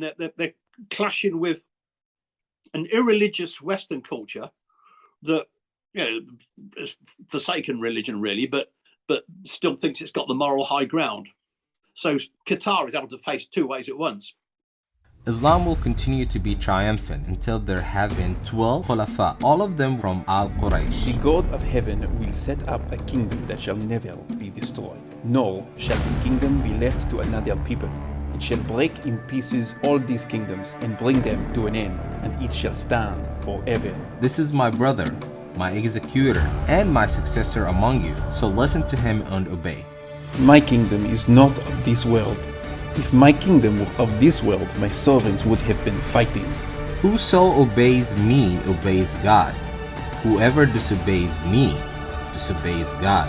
and they're clashing with an irreligious Western culture that, you know, is forsaken religion really, but still thinks it's got the moral high ground. So Qatar is able to face two ways at once. Islam will continue to be triumphant until there have been 12 Khulafa, all of them from Al-Quraysh. The God of heaven will set up a kingdom that shall never be destroyed, nor shall the kingdom be left to another people. It shall break in pieces all these kingdoms and bring them to an end, and it shall stand forever. This is my brother, my executor, and my successor among you, so listen to him and obey. My kingdom is not of this world. If my kingdom were of this world, my servants would have been fighting. Whoso obeys me obeys God. Whoever disobeys me disobeys God.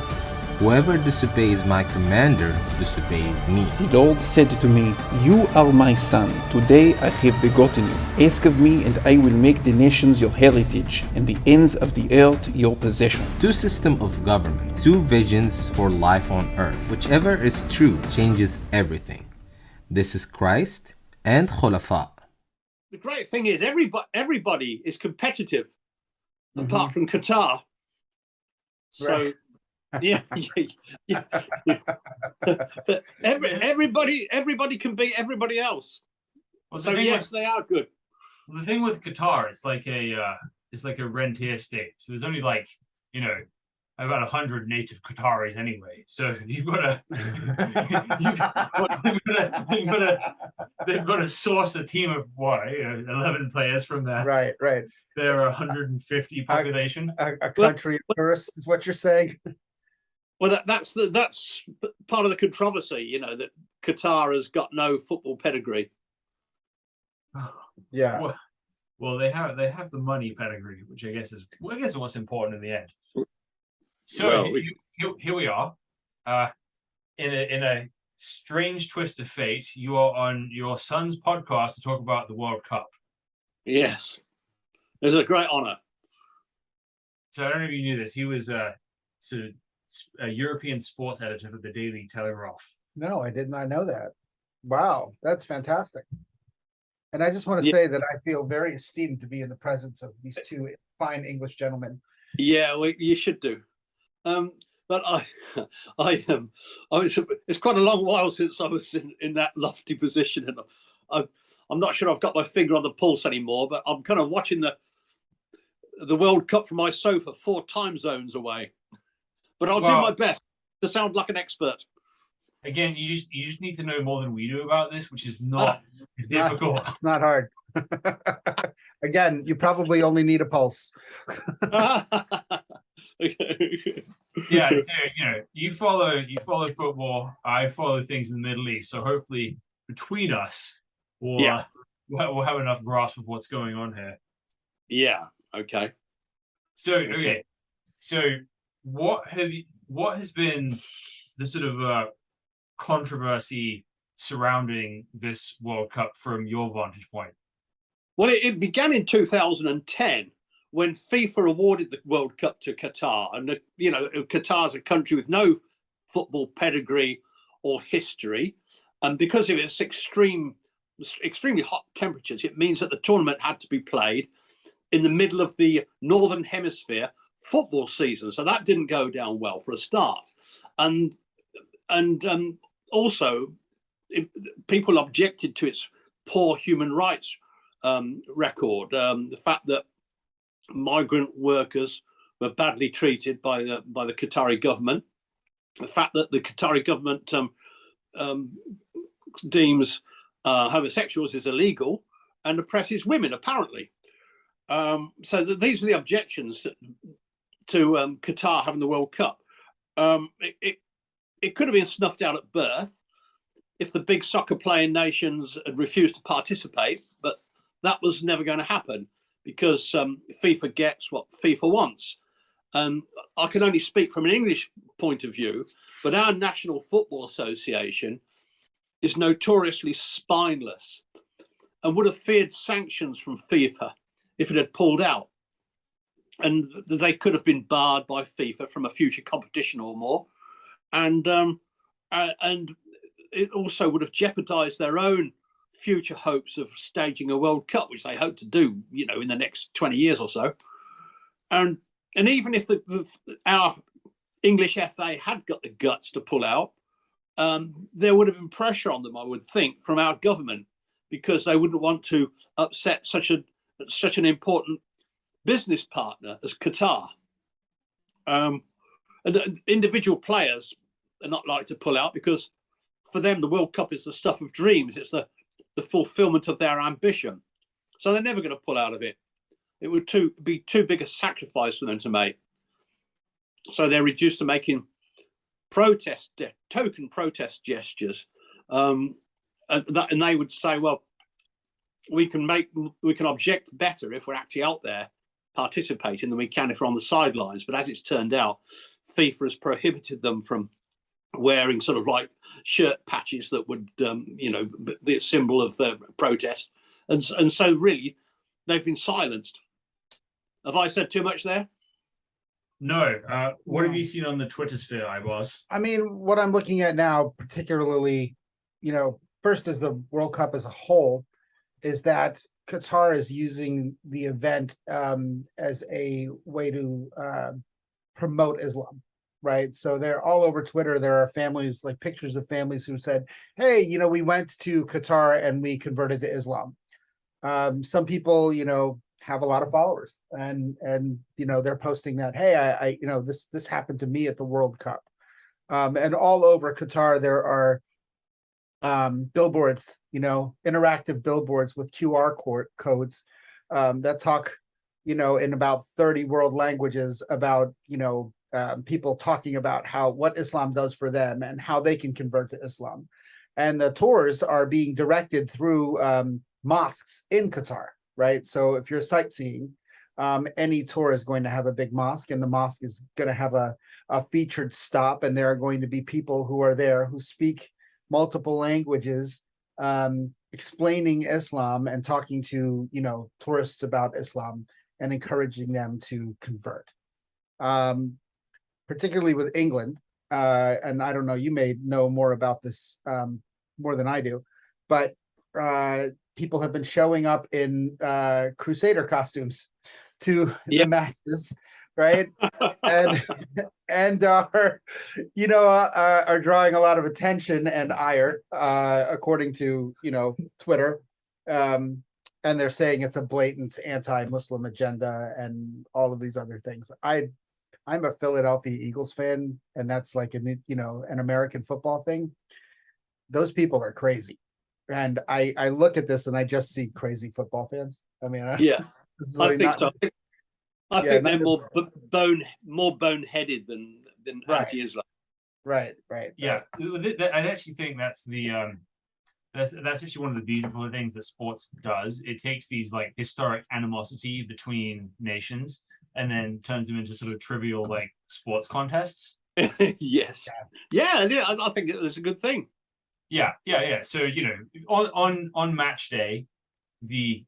Whoever disobeys my commander disobeys me. The Lord said to me, You are my son. Today I have begotten you. Ask of me, and I will make the nations your heritage, and the ends of the earth your possession. Two systems of government, two visions for life on earth. Whichever is true changes everything. This is Christ and Khulafa. The great thing is everybody is competitive, apart from Qatar. So, Right. yeah. But everybody can beat everybody else. Well, So yes, they are good. The thing with Qatar, it's like a rentier state. So there's only like, you know, about 100 native Qataris anyway. So you've got they've got to source a team of what, 11 players from their Right. their 150 population. A country of tourists is what you're saying. Well, that's part of the controversy, you know, that Qatar has got no football pedigree. Yeah. Well, they have the money pedigree, which I guess is what's important in the end. So here we are, in a strange twist of fate. You are on your son's podcast to talk about the World Cup. Yes, it's a great honor. So I don't know if you knew this. He was a European sports editor for the Daily Telegraph. No, I did not know that. Wow, that's fantastic. And I just want to say that I feel very esteemed to be in the presence of these two fine English gentlemen. Yeah, well, you should do. But it's quite a long while since I was in that lofty position, and I'm not sure I've got my finger on the pulse anymore. But I'm kind of watching the World Cup from my sofa 4 time zones away. But I'll do my best to sound like an expert. Again, you just need to know more than we do about this, which is not as difficult. It's not hard. Again, you probably only need a pulse. Yeah, you follow football. I follow things in the Middle East. So hopefully, between us, we'll have enough grasp of what's going on here. Yeah. Okay. So what has been the sort of controversy surrounding this World Cup from your vantage point? Well, it began in 2010 when FIFA awarded the World Cup to Qatar, and Qatar's a country with no football pedigree or history, and because of its extremely hot temperatures, it means that the tournament had to be played in the middle of the Northern Hemisphere football season, so that didn't go down well for a start, and also people objected to its poor human rights record, the fact that migrant workers were badly treated by the Qatari government, the fact that the Qatari government deems homosexuals is illegal and oppresses women, apparently. So these are the objections to Qatar having the World Cup. It could have been snuffed out at birth if the big soccer playing nations had refused to participate, but that was never going to happen because FIFA gets what FIFA wants. I can only speak from an English point of view, but our National Football Association is notoriously spineless and would have feared sanctions from FIFA if it had pulled out. And they could have been barred by FIFA from a future competition or more. And it also would have jeopardized their own future hopes of staging a World Cup, which they hope to do, in the next 20 years or so. And even if our English FA had got the guts to pull out, there would have been pressure on them, I would think, from our government, because they wouldn't want to upset such an important business partner as Qatar. And individual players are not likely to pull out, because for them the World Cup is the stuff of dreams. It's the fulfillment of their ambition. So they're never going to pull out of it. It would be too big a sacrifice for them to make. So they're reduced to making token protest gestures, and they would say, well, we can object better if we're actually out there participating than we can if we're on the sidelines. But as it's turned out, FIFA has prohibited them from wearing sort of like shirt patches that would be a symbol of the protest, and so really they've been silenced. Have I said too much there? No. What have you seen on the Twitter sphere, Ibos? I mean, what I'm looking at now, particularly, first as the World Cup as a whole, is that Qatar is using the event as a way to promote Islam, right? So they're all over Twitter. There are families, like pictures of families who said, hey, we went to Qatar and we converted to Islam. Some people, have a lot of followers, and they're posting that, hey, I this happened to me at the World Cup. And all over Qatar there are billboards, interactive billboards with QR codes that talk, in about 30 world languages about, people talking about what Islam does for them and how they can convert to Islam. And the tours are being directed through mosques in Qatar, right? So if you're sightseeing, any tour is going to have a big mosque, and the mosque is going to have a featured stop, and there are going to be people who are there who speak multiple languages, explaining Islam and talking to tourists about Islam and encouraging them to convert. Particularly with England, and I don't know, you may know more about this more than I do, but people have been showing up in Crusader costumes to the matches, right? and are drawing a lot of attention and ire, according to Twitter, and they're saying it's a blatant anti-Muslim agenda and all of these other things. I'm a Philadelphia Eagles fan, and that's like an American football thing. Those people are crazy, and I look at this and I just see crazy football fans. I mean, I think so. I think they're more boneheaded than anti-Islam. Right. Yeah, I actually think that's that's actually one of the beautiful things that sports does. It takes these like historic animosity between nations and then turns them into sort of trivial like sports contests. Yes. Yeah, I think it's a good thing. Yeah. So on match day, the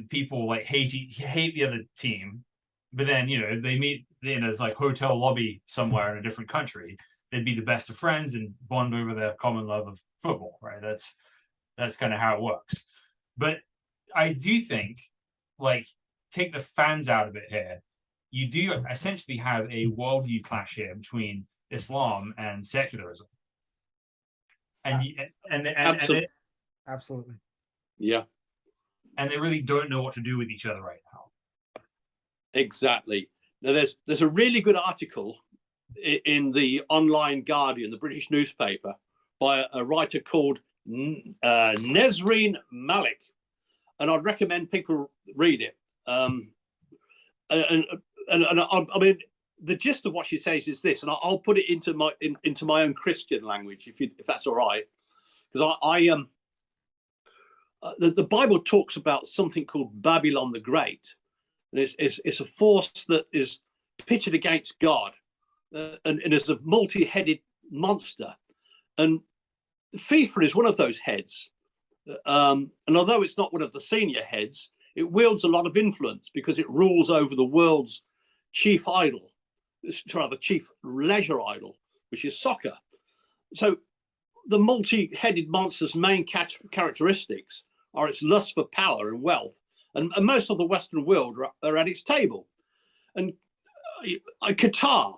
people like hate the other team, but then they meet in a like hotel lobby somewhere in a different country. They'd be the best of friends and bond over their common love of football, right? That's kind of how it works. But I do think, like, take the fans out of it here, you do essentially have a worldview clash here between Islam and secularism. And absolutely. Yeah. And they really don't know what to do with each other right now. Exactly. Now, there's a really good article in the online Guardian, the British newspaper, by a writer called Nesreen Malik, and I'd recommend people read it. And I mean, the gist of what she says is this, and I'll put it into my own Christian language, if that's all right, because the Bible talks about something called Babylon the Great, and it's a force that is pitted against God, and is a multi-headed monster, and FIFA is one of those heads, and although it's not one of the senior heads, it wields a lot of influence because it rules over the world's chief leisure idol, which is soccer. So the multi-headed monster's main characteristics are its lust for power and wealth, and most of the Western world are at its table. And Qatar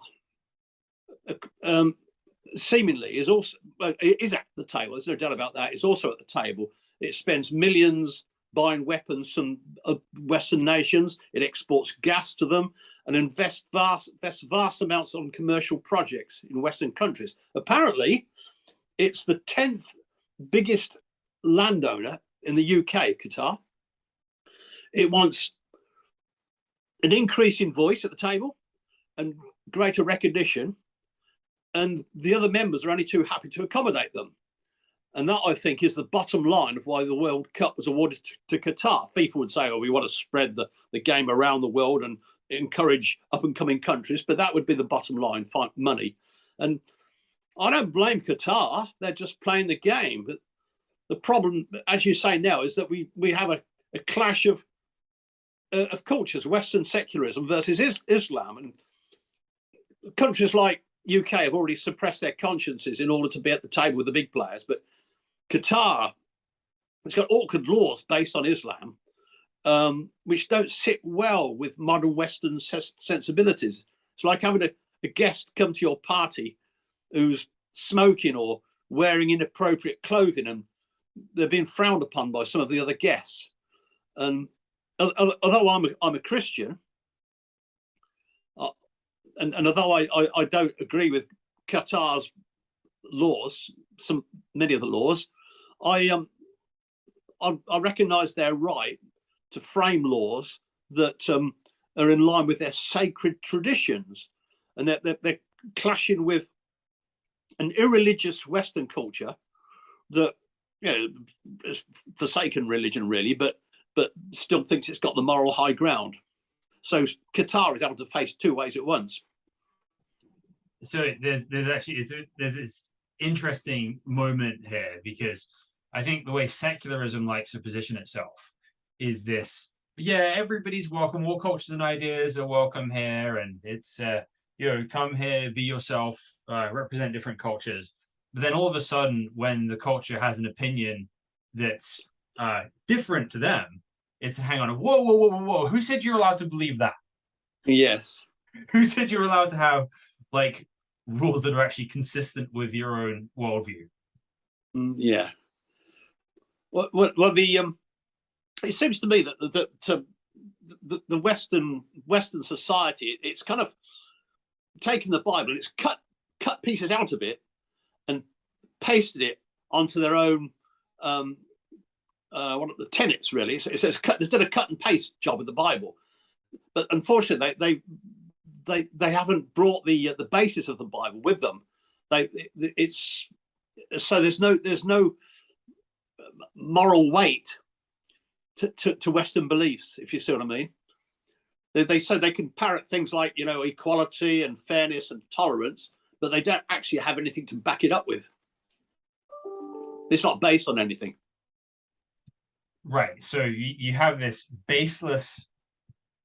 seemingly is also is at the table. There's no doubt about that. It's also at the table. It spends millions buying weapons from Western nations. It exports gas to them and invests vast amounts on commercial projects in Western countries. Apparently, it's the 10th biggest landowner in the UK, Qatar. It wants an increase in voice at the table and greater recognition, and the other members are only too happy to accommodate them. And that, I think, is the bottom line of why the World Cup was awarded to Qatar. FIFA would say, oh, we want to spread the game around the world and encourage up-and-coming countries, but that would be the bottom line, money. And I don't blame Qatar. They're just playing the game. But the problem, as you say now, is that we have a clash of cultures, Western secularism versus Islam. And countries like UK have already suppressed their consciences in order to be at the table with the big players. But Qatar, it's got awkward laws based on Islam, which don't sit well with modern Western sensibilities. It's like having a guest come to your party who's smoking or wearing inappropriate clothing, and they're being frowned upon by some of the other guests. And although I'm a Christian, and although I don't agree with Qatar's laws, many of the laws, I recognise their right to frame laws that are in line with their sacred traditions, and they're clashing with an irreligious Western culture that, you know, is forsaken religion really, but still thinks it's got the moral high ground. So Qatar is able to face two ways at once. So there's this interesting moment here, because I think the way secularism likes to position itself is this: yeah, everybody's welcome, all cultures and ideas are welcome here, and it's come here, be yourself, represent different cultures. But then all of a sudden, when the culture has an opinion that's different to them, it's hang on, whoa, who said you're allowed to believe that? Yes. Who said you're allowed to have like rules that are actually consistent with your own worldview? Yeah. Well, it seems to me that the Western society, it's kind of taken the Bible and it's cut pieces out of it and pasted it onto their own one of the tenets, really. So it says there's done a cut and paste job with the Bible, but unfortunately they haven't brought the basis of the Bible with them. There's no moral weight to Western beliefs, if you see what I mean. They say they can parrot things like, you know, equality and fairness and tolerance, but they don't actually have anything to back it up with. It's not based on anything. Right. So you have this baseless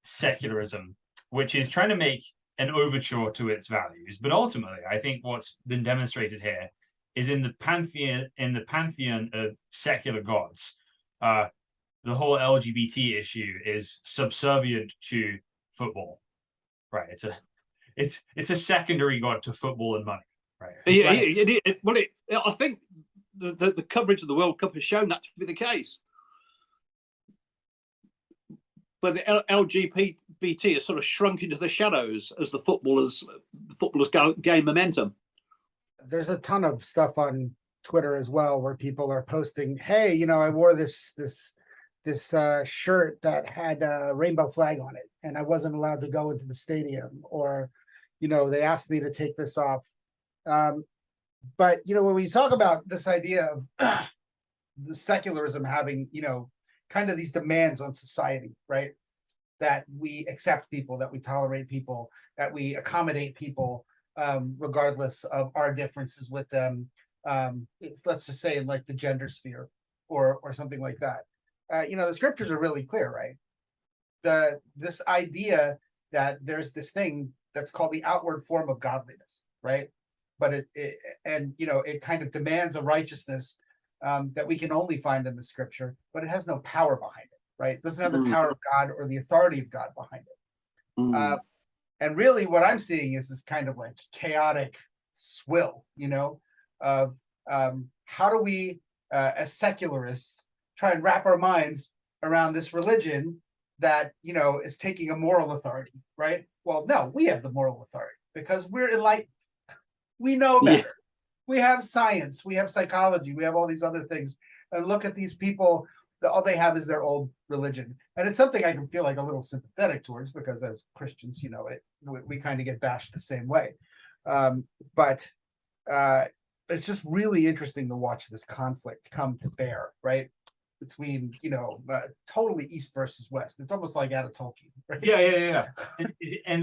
secularism, which is trying to make an overture to its values. But ultimately, I think what's been demonstrated here is in the pantheon of secular gods, the whole LGBT issue is subservient to football. Right. It's a secondary god to football and money. Right. I think the coverage of the World Cup has shown that to be the case. But the LGBT has sort of shrunk into the shadows as the footballers gain momentum. There's a ton of stuff on Twitter as well where people are posting, hey, you know, I wore this shirt that had a rainbow flag on it and I wasn't allowed to go into the stadium, or, you know, they asked me to take this off. But, you know, when we talk about this idea of the secularism having, you know, kind of these demands on society, right? That we accept people, that we tolerate people, that we accommodate people, regardless of our differences with them. Let's just say in like the gender sphere or something like that. You know, the scriptures are really clear, right? This idea that there's this thing that's called the outward form of godliness, right? but it kind of demands a righteousness that we can only find in the scripture, but it has no power behind it, right? It doesn't have the power of God or the authority of God behind it. And really what I'm seeing is this kind of like chaotic swill, of how do we, as secularists, try and wrap our minds around this religion that, is taking a moral authority, right? Well, no, we have the moral authority because we're enlightened. We know better. Yeah. We have science, we have psychology, we have all these other things. And look at these people, all they have is their old religion. And it's something I can feel like a little sympathetic towards because as Christians, we kind of get bashed the same way. But it's just really interesting to watch this conflict come to bear, right? Between, totally East versus West. It's almost like out of Tolkien. Right? Yeah.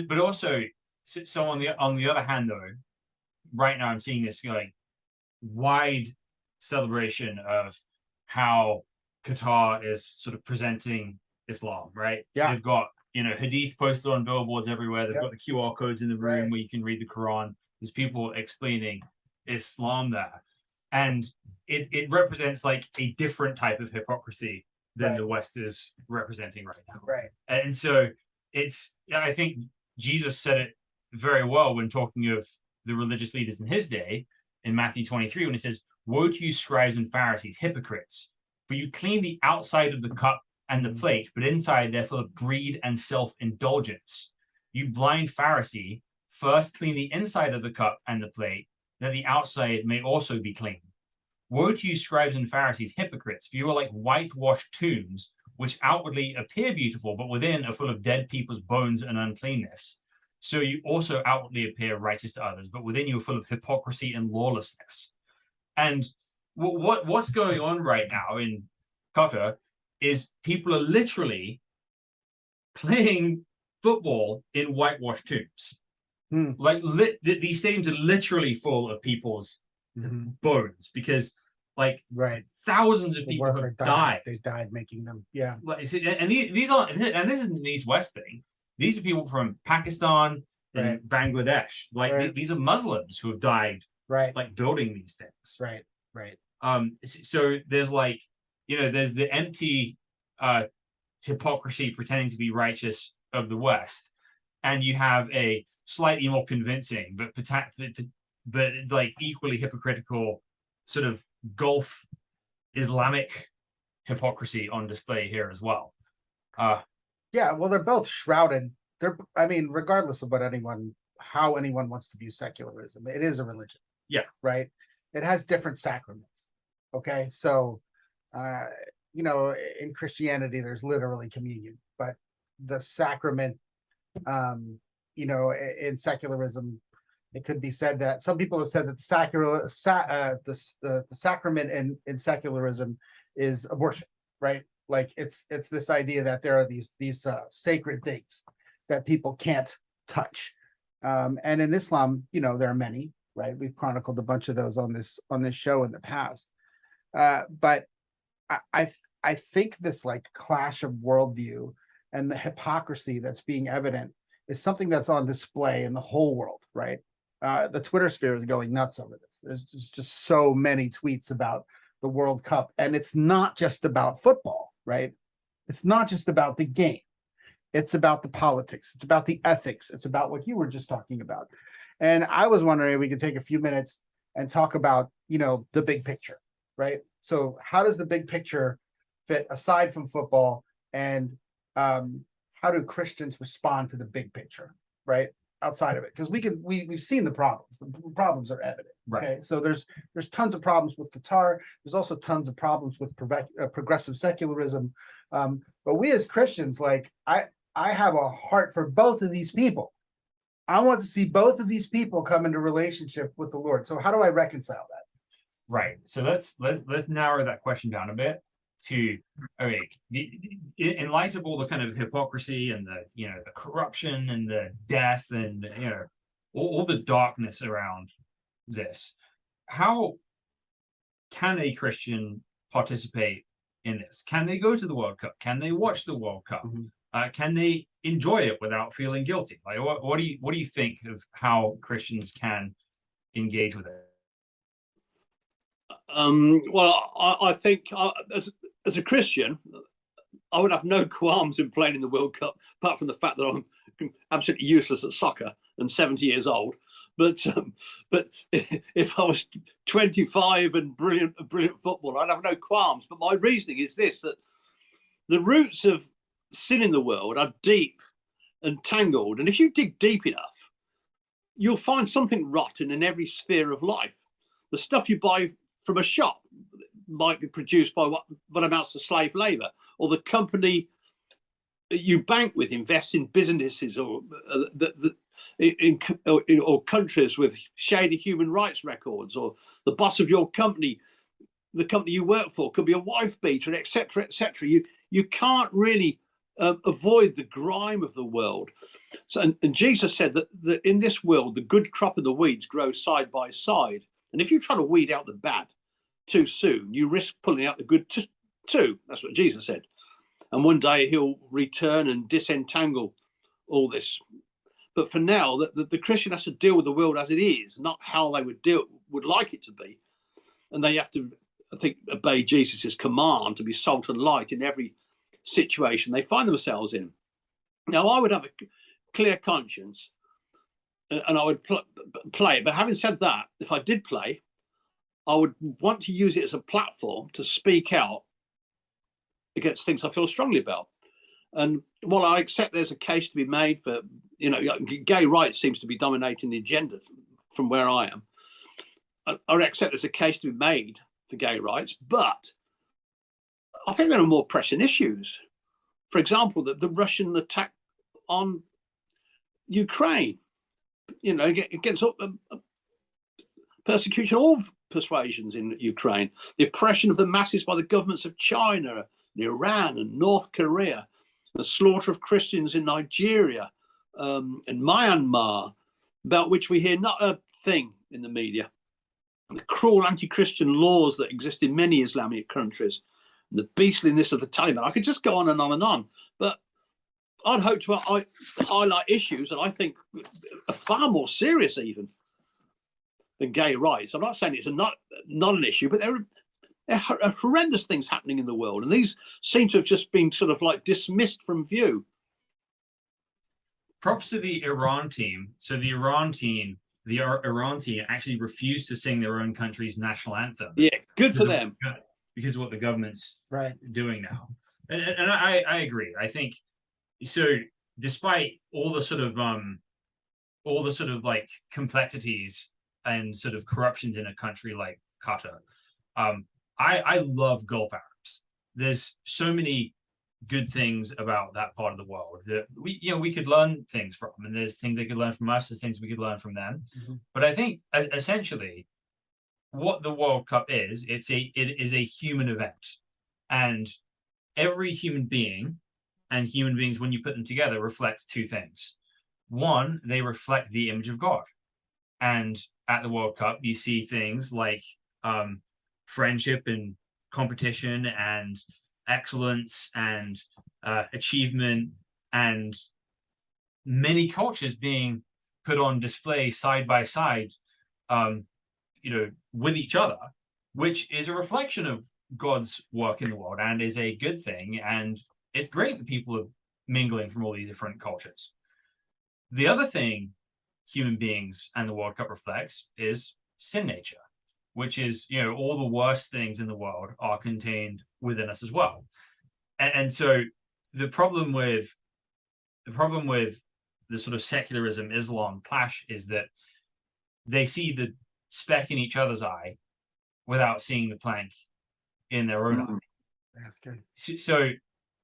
But also, so on the other hand, though, right now I'm seeing this like wide celebration of how Qatar is sort of presenting Islam, right? Yeah. They've got, hadith posted on billboards everywhere. They've got the QR codes in the room where you can read the Quran. There's people explaining Islam there. And it represents like a different type of hypocrisy than the West is representing right now. Right. And so I think Jesus said it very well when talking of the religious leaders in his day in Matthew 23, when he says, "Woe to you, scribes and Pharisees, hypocrites, for you clean the outside of the cup and the plate, but inside they're full of greed and self-indulgence. You blind Pharisee, first clean the inside of the cup and the plate, that the outside may also be clean. Woe to you, scribes and Pharisees, hypocrites, for you are like whitewashed tombs, which outwardly appear beautiful, but within are full of dead people's bones and uncleanness. So you also outwardly appear righteous to others, but within you are full of hypocrisy and lawlessness." And what's going on right now in Qatar is people are literally playing football in whitewashed tombs. Like these stadiums are literally full of people's bones because thousands of people have died. They died making them. Yeah. And these aren't, and this isn't an East-West thing. These are people from Pakistan and Bangladesh. These are Muslims who have died building these things. Right. So there's there's the empty hypocrisy pretending to be righteous of the West, and you have a slightly more convincing but equally hypocritical sort of Gulf Islamic hypocrisy on display here as well. Yeah, well, they're both shrouded. Regardless of how anyone wants to view secularism, it is a religion. Yeah. Right. It has different sacraments. Okay. So, in Christianity, there's literally communion, but the sacrament, in secularism, it could be said that some people have said that the sacrament in secularism is abortion, right? Like it's this idea that there are these sacred things that people can't touch. And in Islam, there are many, right? We've chronicled a bunch of those on this show in the past. But I think this clash of worldview and the hypocrisy that's being evident is something that's on display in the whole world, right? The Twitter sphere is going nuts over this. There's just so many tweets about the World Cup, and it's not just about football, right? It's not just about the game. It's about the politics. It's about the ethics. It's about what you were just talking about. And I was wondering if we could take a few minutes and talk about, the big picture, right? So how does the big picture fit aside from football, and how do Christians respond to the big picture, right? Outside of it, because we've seen the problems. The problems are evident. Right. Okay, so there's tons of problems with Qatar. There's also tons of problems with progressive secularism. But we as Christians, I have a heart for both of these people. I want to see both of these people come into relationship with the Lord. So how do I reconcile that? Right. So let's narrow that question down a bit to, in light of all the kind of hypocrisy and the corruption and the death and all the darkness around this, how can a Christian participate in this? Can they go to the World Cup? Can they watch the World Cup? Can they enjoy it without feeling guilty? What do you think of how Christians can engage with it? Well, I think as a Christian, I would have no qualms in playing in the World Cup, apart from the fact that I'm absolutely useless at soccer and 70 years old. But if I was 25 and a brilliant footballer, I'd have no qualms. But my reasoning is this: that the roots of sin in the world are deep and tangled, and if you dig deep enough, you'll find something rotten in every sphere of life. The stuff you buy from a shop might be produced by what amounts to slave labor, or the company you bank with invests in businesses or or countries with shady human rights records, or the boss of your company, the company you work for, could be a wife beater, etc., etc. You can't really avoid the grime of the world. So, and Jesus said that in this world, the good crop and the weeds grow side by side. And if you try to weed out the bad too soon, you risk pulling out the good too. That's what Jesus said. And one day he'll return and disentangle all this. But for now, the Christian has to deal with the world as it is, not how they would like it to be. And they have to, I think, obey Jesus's command to be salt and light in every situation they find themselves in. Now, I would have a clear conscience and I would play. But having said that, if I did play, I would want to use it as a platform to speak out against things I feel strongly about. And while I accept there's a case to be made for, gay rights seems to be dominating the agenda from where I am. I accept there's a case to be made for gay rights, but I think there are more pressing issues. For example, the Russian attack on Ukraine, against persecution of all persuasions in Ukraine, the oppression of the masses by the governments of China, and Iran and North Korea, the slaughter of Christians in Nigeria and Myanmar, about which we hear not a thing in the media, the cruel anti-Christian laws that exist in many Islamic countries, and the beastliness of the Taliban. I could just go on and on and on, but I'd hope to highlight issues that I think are far more serious even than gay rights. I'm not saying it's not an issue, but there are horrendous things happening in the world, and these seem to have just been sort of like dismissed from view. Props to the Iran team. So the Iran team actually refused to sing their own country's national anthem. Yeah, good for them. Because of what the government's right doing now. And I agree. I think so. Despite all the sort of like complexities and sort of corruptions in a country like Qatar, I love Gulf Arabs. There's so many good things about that part of the world that we could learn things from, and there's things they could learn from us, there's things we could learn from them. Mm-hmm. But I think essentially what the World Cup is, it is a human event, and every human being and human beings, when you put them together, reflect two things. One, they reflect the image of God, and at the World Cup you see things like friendship and competition and excellence and achievement, and many cultures being put on display side by side with each other, which is a reflection of God's work in the world and is a good thing. And it's great that people are mingling from all these different cultures. The other thing human beings and the World Cup reflects is sin nature, which is, all the worst things in the world are contained within us as well. And so the problem with the sort of secularism Islam clash is that they see the speck in each other's eye without seeing the plank in their own eye. That's good. So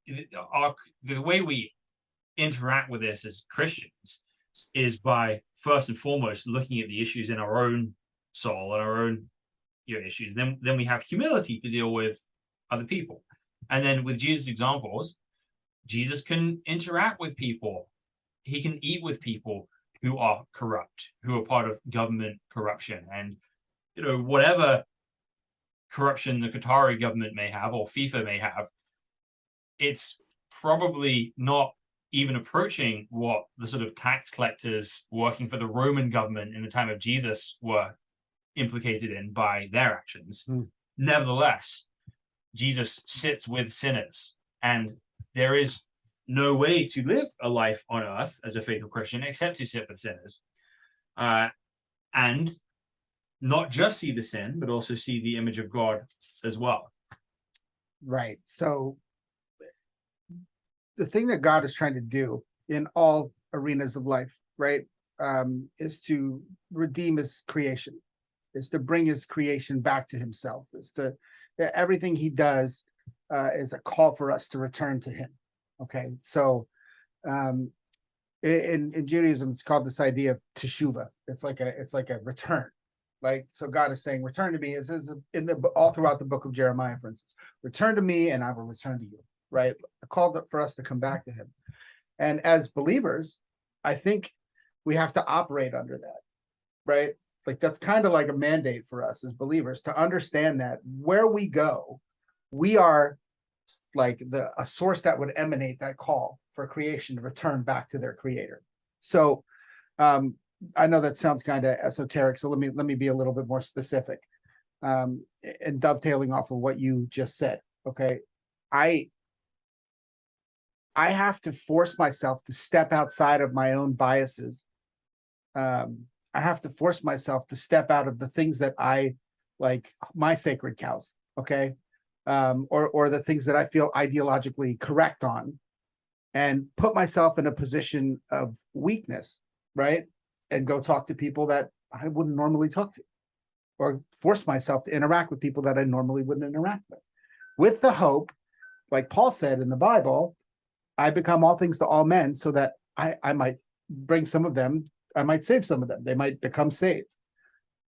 the way we interact with this as Christians is by first and foremost looking at the issues in our own soul and our own issues. Then we have humility to deal with other people. And then with Jesus' examples, Jesus can interact with people. He can eat with people who are corrupt, who are part of government corruption. And, whatever corruption the Qatari government may have or FIFA may have, it's probably not even approaching what the sort of tax collectors working for the Roman government in the time of Jesus were implicated in by their actions. Nevertheless, Jesus sits with sinners, and there is no way to live a life on earth as a faithful Christian except to sit with sinners, and not just see the sin, but also see the image of God as well. Right. So the thing that God is trying to do in all arenas of life, right, is to redeem his creation, is to bring his creation back to himself, is to everything he does is a call for us to return to him. Okay. So in Judaism, it's called this idea of teshuva. It's like a return. Like, so God is saying, return to me. It says all throughout the book of Jeremiah, for instance, return to me and I will return to you. Right. A call for us to come back to him. And as believers, I think we have to operate under that. Right. Like, that's kind of like a mandate for us as believers to understand that where we go, we are like a source that would emanate that call for creation to return back to their creator. So I know that sounds kind of esoteric, so let me be a little bit more specific, and dovetailing off of what you just said. Okay, I have to force myself to step outside of my own biases. I have to force myself to step out of the things that I like, my sacred cows. Okay, or the things that I feel ideologically correct on, and put myself in a position of weakness, right? And go talk to people that I wouldn't normally talk to, or force myself to interact with people that I normally wouldn't interact with the hope, like Paul said in the Bible, I become all things to all men so that I might bring some of them, I might save some of them. They might become saved.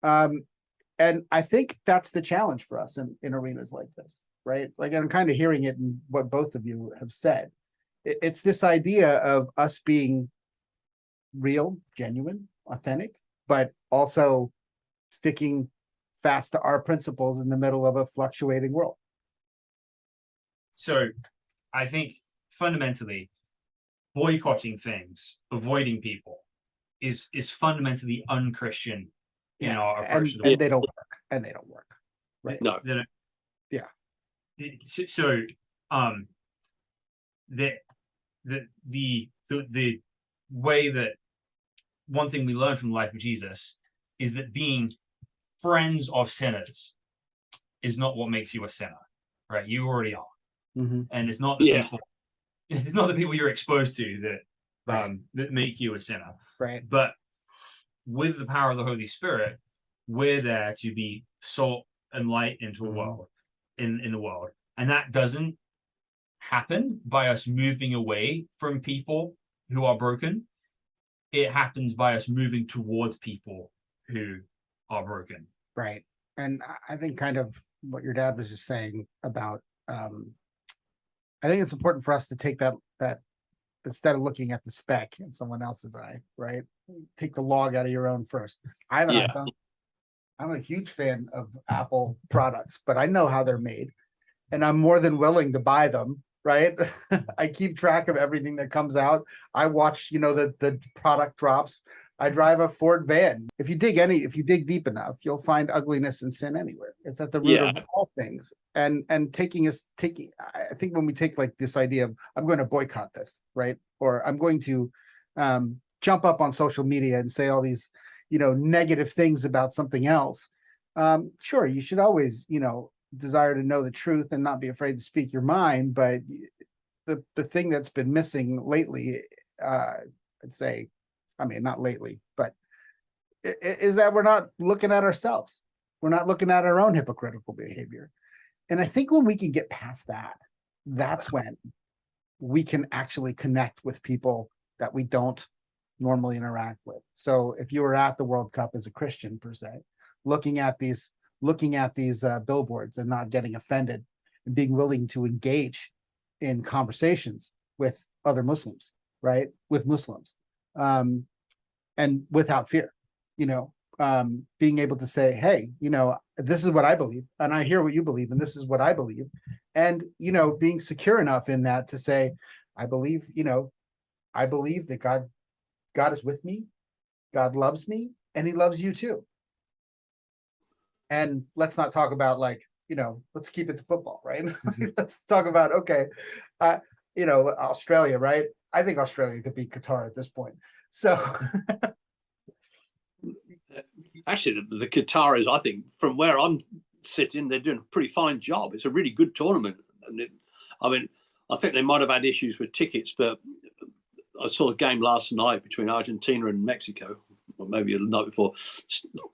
And I think that's the challenge for us in arenas like this, right? Like, I'm kind of hearing it in what both of you have said. It's this idea of us being real, genuine, authentic, but also sticking fast to our principles in the middle of a fluctuating world. So I think fundamentally boycotting things, avoiding people is fundamentally unchristian in our approach to the and they don't work. And they don't work. Right. No. Yeah. So the way that one thing we learn from the life of Jesus is that being friends of sinners is not what makes you a sinner, right? You already are. Mm-hmm. And it's not the people, it's not the people you're exposed to that that make you a sinner. Right. But with the power of the Holy Spirit, we're there to be salt and light into a world, in the world. And that doesn't happen by us moving away from people who are broken. It happens by us moving towards people who are broken. Right. And I think kind of what your dad was just saying about, I think it's important for us to take that instead of looking at the speck in someone else's eye, right? Take the log out of your own first. I have an iPhone. I'm a huge fan of Apple products, but I know how they're made, and I'm more than willing to buy them. Right. I keep track of everything that comes out. I watch, the product drops. I drive a Ford van. If you dig deep enough, you'll find ugliness and sin anywhere. It's at the root of all things. And I think when we take like this idea of, I'm going to boycott this, right? Or I'm going to jump up on social media and say all these, negative things about something else. Sure, you should always, desire to know the truth and not be afraid to speak your mind, but the thing that's been missing lately, I'd say, I mean, not lately, but is that we're not looking at ourselves. We're not looking at our own hypocritical behavior. And I think when we can get past that, that's when we can actually connect with people that we don't normally interact with. So if you were at the World Cup as a Christian per se, looking at these billboards and not getting offended and being willing to engage in conversations with other Muslims, right? With Muslims, and without fear, being able to say, hey, this is what I believe, and I hear what you believe, and this is what I believe. And, being secure enough in that to say, I believe, I believe that God is with me, God loves me, and he loves you too. And let's not talk about like, let's keep it to football, right? Let's talk about, okay, Australia, right? I think Australia could beat Qatar at this point. So actually, the Qataris, I think, from where I'm sitting, they're doing a pretty fine job. It's a really good tournament. And I think they might have had issues with tickets, but I saw a game last night between Argentina and Mexico, or maybe the night before.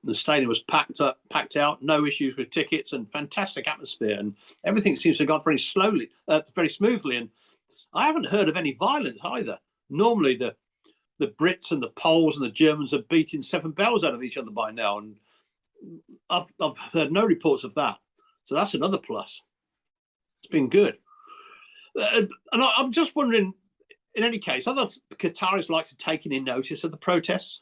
The stadium was packed out, no issues with tickets, and fantastic atmosphere, and everything seems to have gone very smoothly. And I haven't heard of any violence either. Normally, the Brits and the Poles and the Germans are beating seven bells out of each other by now, and I've heard no reports of that. So that's another plus. It's been good. And I'm just wondering, in any case, are the Qataris like to take any notice of the protests?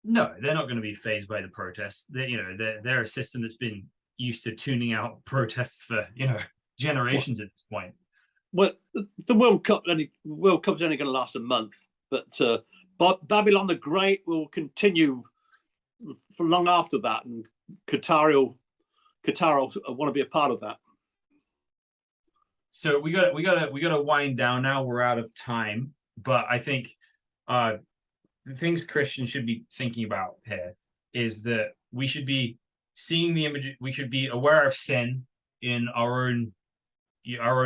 No, they're not going to be fazed by the protests. They're a system that's been used to tuning out protests for generations at this point. Well, the World Cup's only going to last a month, but Babylon the Great will continue for long after that, and Qatar will want to be a part of that. So we got to wind down now. We're out of time, but I think the things Christians should be thinking about here is that we should be seeing the image. We should be aware of sin in our own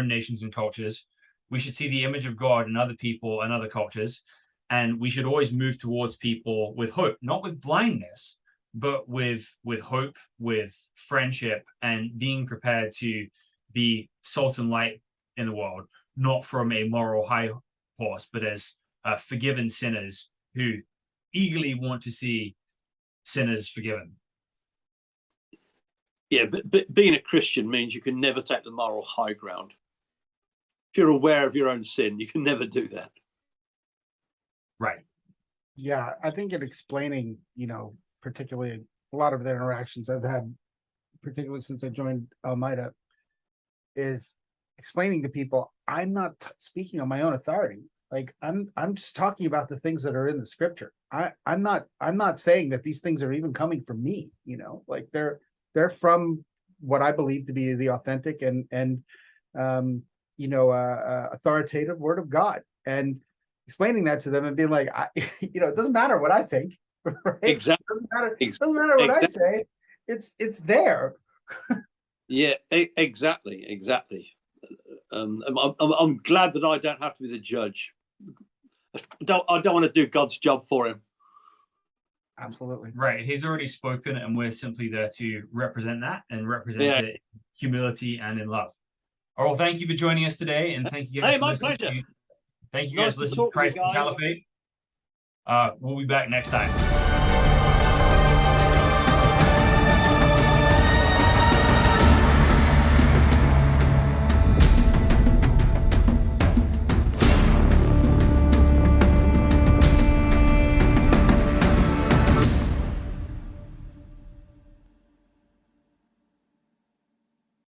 nations and cultures. We should see the image of God in other people and other cultures, and we should always move towards people with hope, not with blindness, but with hope, with friendship, and being prepared to be salt and light in the world, not from a moral high horse, but as forgiven sinners who eagerly want to see sinners forgiven. Yeah, but being a Christian means you can never take the moral high ground. If you're aware of your own sin, you can never do that. Right. Yeah, I think in explaining, particularly a lot of the interactions I've had, particularly since I joined Almeida, is explaining to people, I'm not speaking on my own authority. Like I'm just talking about the things that are in the scripture. I'm not saying that these things are even coming from me, like they're from what I believe to be the authentic and authoritative word of God, and explaining that to them and being like, it doesn't matter what I think, right? Exactly. It doesn't matter what I say. It's there. Yeah, exactly. I'm glad that I don't have to be the judge. I don't want to do God's job for him. Absolutely. Right. He's already spoken, and we're simply there to represent that and represent it in humility and in love. All right, well, thank you for joining us today, and thank you guys for my listening. pleasure. Thank you guys for listening to Christ and Caliphate. We'll be back next time.